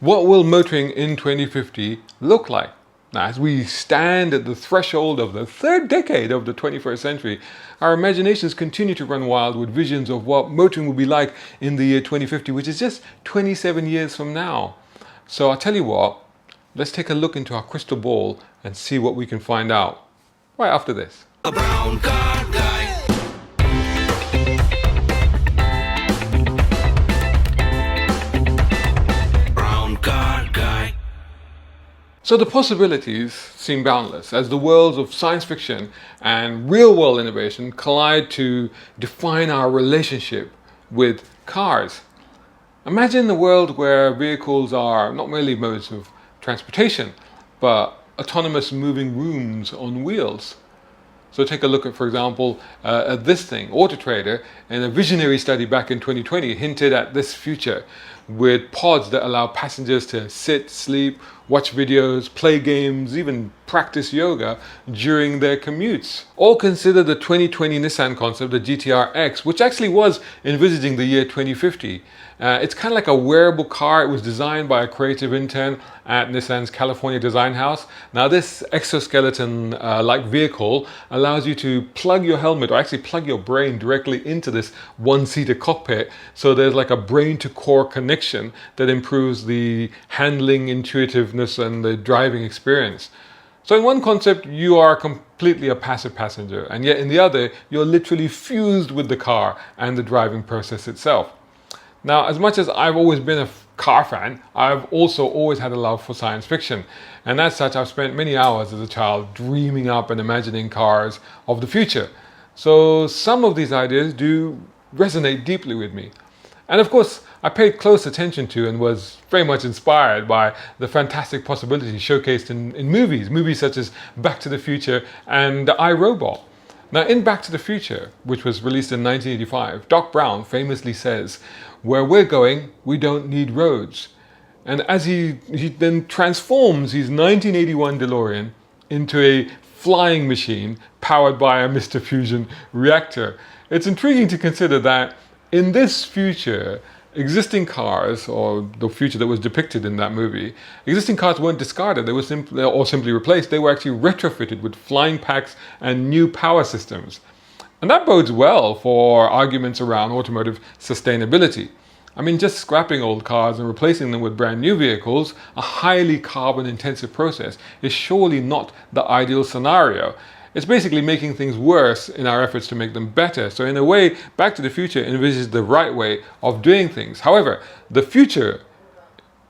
What will motoring in 2050 look like? Now, as we stand at the threshold of the third decade of the 21st century, our imaginations continue to run wild with visions of what motoring will be like in the year 2050, which is just 27 years from now. So I'll tell you what, let's take a look into our crystal ball and see what we can find out right after this. A brown car guy. Brown car guy. So the possibilities seem boundless as the worlds of science fiction and real-world innovation collide to define our relationship with cars. Imagine a world where vehicles are not merely modes of transportation, but autonomous moving rooms on wheels. So take a look at, for example, at this thing. Auto Trader, in a visionary study back in 2020, hinted at this future with pods that allow passengers to sit, sleep, watch videos, play games, even practice yoga during their commutes. Or consider the 2020 Nissan concept, the GTR X, which actually was envisaging the year 2050. It's kind of like a wearable car. It was designed by a creative intern at Nissan's California design house. Now this exoskeleton-like vehicle allows you to plug your helmet, or actually plug your brain directly into this one-seater cockpit. So there's like a brain-to-core connection that improves the handling intuitiveness and the driving experience. So in one concept, you are completely a passive passenger, and yet in the other, you're literally fused with the car and the driving process itself. Now, as much as I've always been a car fan, I've also always had a love for science fiction. And as such, I've spent many hours as a child dreaming up and imagining cars of the future. So some of these ideas do resonate deeply with me. And of course, I paid close attention to and was very much inspired by the fantastic possibilities showcased in movies such as Back to the Future and I, Robot. Now, in Back to the Future, which was released in 1985, Doc Brown famously says, "Where we're going, we don't need roads." And as he then transforms his 1981 DeLorean into a flying machine powered by a Mr. Fusion reactor, it's intriguing to consider that in this future, existing cars, or the future that was depicted in that movie, existing cars weren't discarded, they were simply replaced. They were actually retrofitted with flying packs and new power systems. And that bodes well for arguments around automotive sustainability. I mean, just scrapping old cars and replacing them with brand new vehicles, a highly carbon intensive process, is surely not the ideal scenario. It's basically making things worse in our efforts to make them better. So in a way, Back to the Future envisages the right way of doing things. However, the future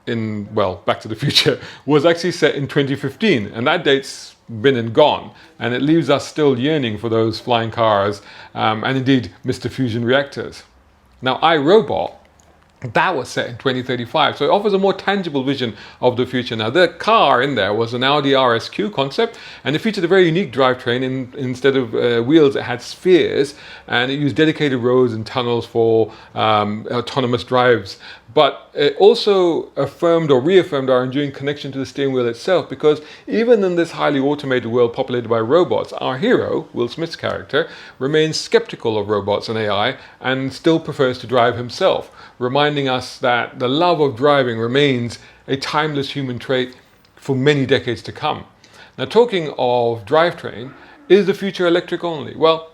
Back to the Future was actually set in 2015, and that date's been and gone, and it leaves us still yearning for those flying cars and indeed Mr. Fusion reactors. Now, I, Robot, that was set in 2035, so it offers a more tangible vision of the future. Now, the car in there was an Audi RSQ concept, and it featured a very unique drivetrain. Instead of wheels, it had spheres, and it used dedicated roads and tunnels for autonomous drives. But it also affirmed or reaffirmed our enduring connection to the steering wheel itself, because even in this highly automated world populated by robots, our hero, Will Smith's character, remains skeptical of robots and AI and still prefers to drive himself, reminding us that the love of driving remains a timeless human trait for many decades to come. Now, talking of drivetrain, is the future electric only? Well,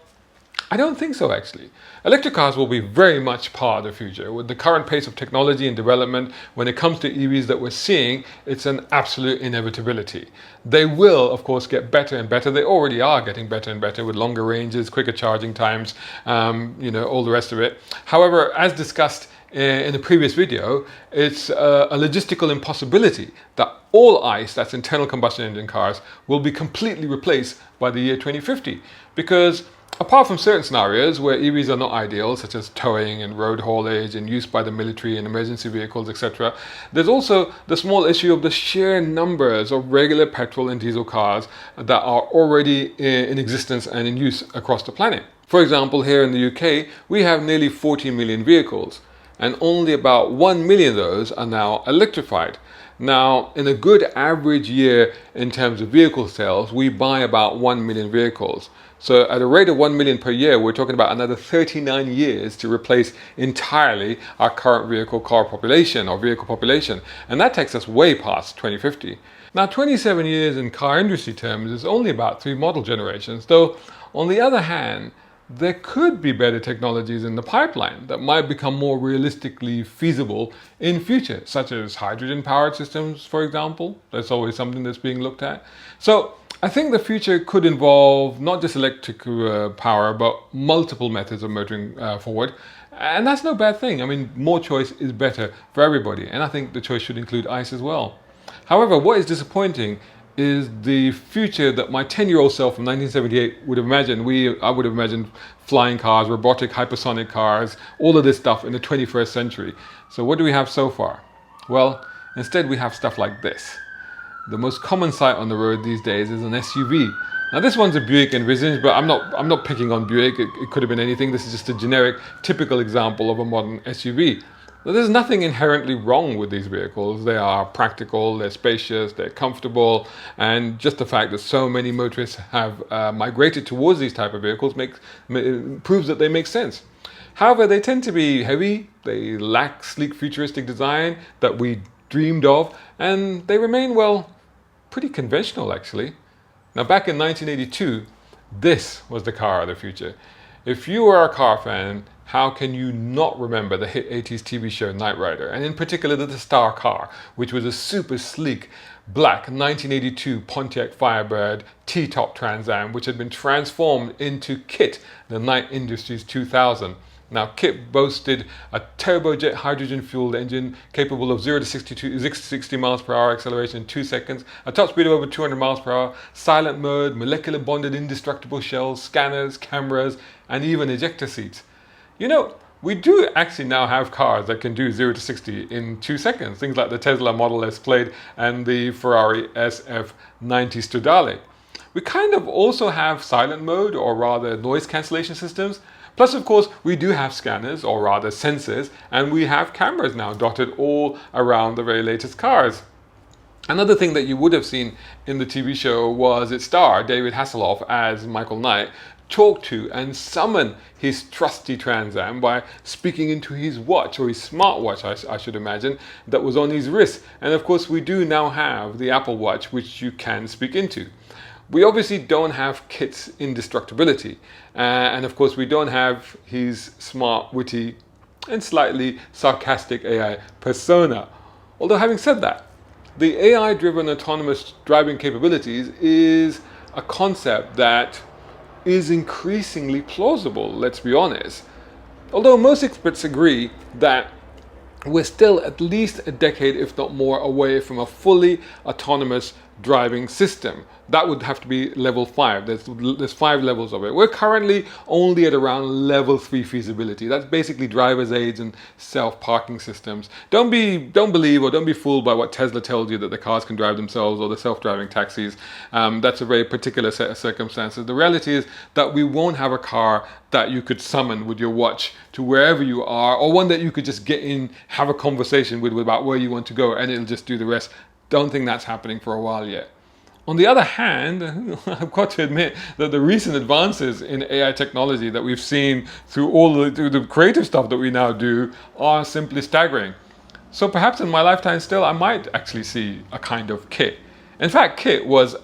I don't think so, actually. Electric cars will be very much part of the future. With the current pace of technology and development, when it comes to EVs that we're seeing, it's an absolute inevitability. They will, of course, get better and better. They already are getting better and better with longer ranges, quicker charging times, all the rest of it. However, as discussed in the previous video, it's a logistical impossibility that all ICE, that's internal combustion engine cars, will be completely replaced by the year 2050. Because apart from certain scenarios where EVs are not ideal, such as towing and road haulage and use by the military and emergency vehicles, etc., there's also the small issue of the sheer numbers of regular petrol and diesel cars that are already in existence and in use across the planet. For example, here in the UK, we have nearly 40 million vehicles, and only about 1 million of those are now electrified. Now, in a good average year in terms of vehicle sales, we buy about 1 million vehicles. So at a rate of 1 million per year, we're talking about another 39 years to replace entirely our current car population or vehicle population. And that takes us way past 2050. Now, 27 years in car industry terms is only about 3 model generations, though on the other hand, there could be better technologies in the pipeline that might become more realistically feasible in future, such as hydrogen-powered systems, for example. That's always something that's being looked at. So I think the future could involve not just electric power, but multiple methods of motoring forward. And that's no bad thing. I mean, more choice is better for everybody. And I think the choice should include ICE as well. However, what is disappointing is the future that my 10-year-old self from 1978 would have imagined. I would have imagined flying cars, robotic, hypersonic cars, all of this stuff in the 21st century. So what do we have so far? Well, instead we have stuff like this. The most common sight on the road these days is an SUV. Now this one's a Buick Envisage, but I'm not picking on Buick. It could have been anything. This is just a generic, typical example of a modern SUV. There's nothing inherently wrong with these vehicles. They are practical, they're spacious, they're comfortable, and just the fact that so many motorists have migrated towards these type of vehicles proves that they make sense. However, they tend to be heavy, they lack sleek futuristic design that we dreamed of, and they remain, well, pretty conventional actually. Now back in 1982, this was the car of the future. If you are a car fan, how can you not remember the hit 80s TV show Knight Rider, and in particular the Star car, which was a super sleek black 1982 Pontiac Firebird T-top Trans Am, which had been transformed into KITT, the Knight Industries 2000. Now, KITT boasted a turbojet hydrogen-fueled engine capable of 0 to 60 miles per hour acceleration in 2 seconds, a top speed of over 200 miles per hour, silent mode, molecular bonded indestructible shells, scanners, cameras, and even ejector seats. You know, we do actually now have cars that can do 0 to 60 in 2 seconds, things like the Tesla Model S Plaid and the Ferrari SF90 Stradale. We kind of also have silent mode, or rather noise cancellation systems. Plus, of course, we do have scanners, or rather sensors, and we have cameras now dotted all around the very latest cars. Another thing that you would have seen in the TV show was its star, David Hasselhoff, as Michael Knight, talk to and summon his trusty Trans Am by speaking into his watch, or his smartwatch, I should imagine, that was on his wrist. And of course, we do now have the Apple Watch, which you can speak into. We obviously don't have KITT's indestructibility, and of course we don't have his smart, witty, and slightly sarcastic AI persona. Although having said that, the AI-driven autonomous driving capabilities is a concept that is increasingly plausible, let's be honest. Although most experts agree that we're still at least a decade, if not more, away from a fully autonomous driving system. That would have to be level 5. There's 5 levels of it. We're currently only at around level 3 feasibility. That's basically driver's aids and self-parking systems. Don't believe or don't be fooled by what Tesla tells you that the cars can drive themselves, or the self-driving taxis. That's a very particular set of circumstances. The reality is that we won't have a car that you could summon with your watch to wherever you are, or one that you could just get in, have a conversation with about where you want to go, and it'll just do the rest. Don't think that's happening for a while yet. On the other hand, I've got to admit that the recent advances in AI technology that we've seen through through the creative stuff that we now do are simply staggering. So perhaps in my lifetime still, I might actually see a kind of KITT. In fact, KITT was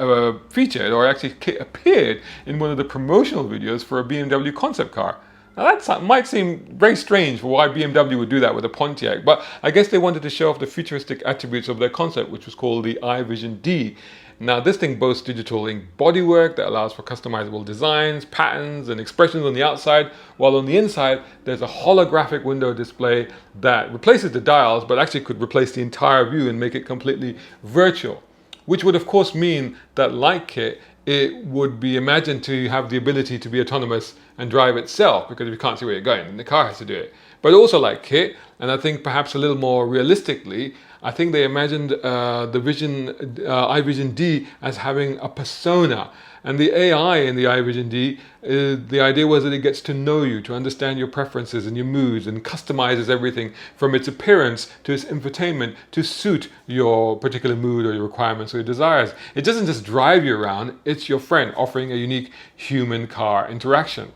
featured, or actually KITT appeared in one of the promotional videos for a BMW concept car. Now that might seem very strange for why BMW would do that with a Pontiac, but I guess they wanted to show off the futuristic attributes of their concept, which was called the iVision D. Now this thing boasts digital ink bodywork that allows for customizable designs, patterns, and expressions on the outside, while on the inside there's a holographic window display that replaces the dials, but actually could replace the entire view and make it completely virtual. Which would of course mean that, like KITT, it would be imagined to have the ability to be autonomous and drive itself, because if you can't see where you're going, the car has to do it. But also like KITT, and I think perhaps a little more realistically, I think they imagined the iVision D as having a persona, And the AI in the iVision D, the idea was that it gets to know you, to understand your preferences and your moods, and customizes everything from its appearance to its infotainment to suit your particular mood or your requirements or your desires. It doesn't just drive you around, it's your friend offering a unique human-car interaction.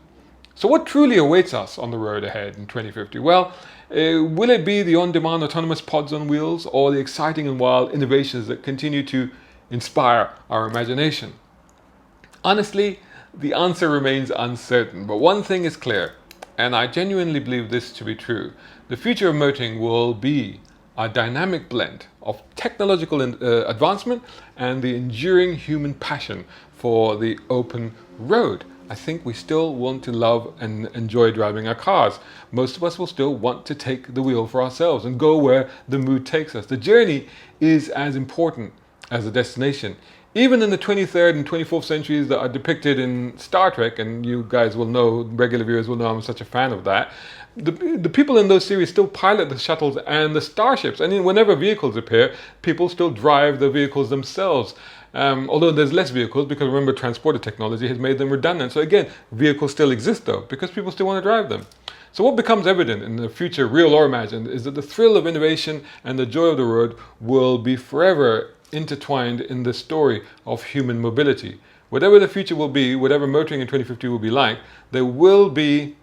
So what truly awaits us on the road ahead in 2050? Well, will it be the on-demand autonomous pods on wheels, or the exciting and wild innovations that continue to inspire our imagination? Honestly, the answer remains uncertain, but one thing is clear, and I genuinely believe this to be true. The future of motoring will be a dynamic blend of technological advancement and the enduring human passion for the open road. I think we still want to love and enjoy driving our cars. Most of us will still want to take the wheel for ourselves and go where the mood takes us. The journey is as important as the destination. Even in the 23rd and 24th centuries that are depicted in Star Trek, and you guys will know, regular viewers will know I'm such a fan of that, the people in those series still pilot the shuttles and the starships. And whenever vehicles appear, people still drive the vehicles themselves. Although there's less vehicles, because remember, transporter technology has made them redundant. So again, vehicles still exist though, because people still want to drive them. So what becomes evident in the future, real or imagined, is that the thrill of innovation and the joy of the road will be forever intertwined in the story of human mobility. Whatever the future will be, whatever motoring in 2050 will be like, there will be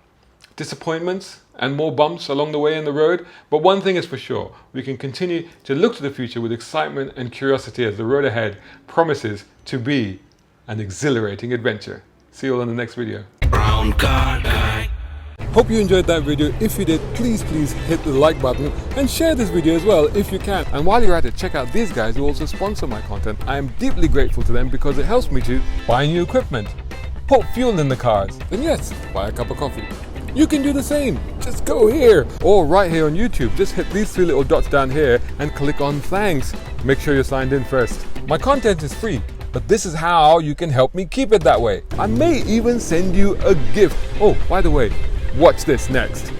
disappointments and more bumps along the way in the road, but one thing is for sure: we can continue to look to the future with excitement and curiosity, as the road ahead promises to be an exhilarating adventure. See you all in the next video. Brown car guy. Hope you enjoyed that video. If you did, please hit the like button and share this video as well if you can. And while you're at it, check out these guys who also sponsor my content. I am deeply grateful to them because it helps me to buy new equipment, put fuel in the cars, and yes, buy a cup of coffee. You can do the same. Just go here or right here on YouTube. Just hit these three little dots down here and click on thanks. Make sure you're signed in first. My content is free, but this is how you can help me keep it that way. I may even send you a gift. Oh, by the way, watch this next.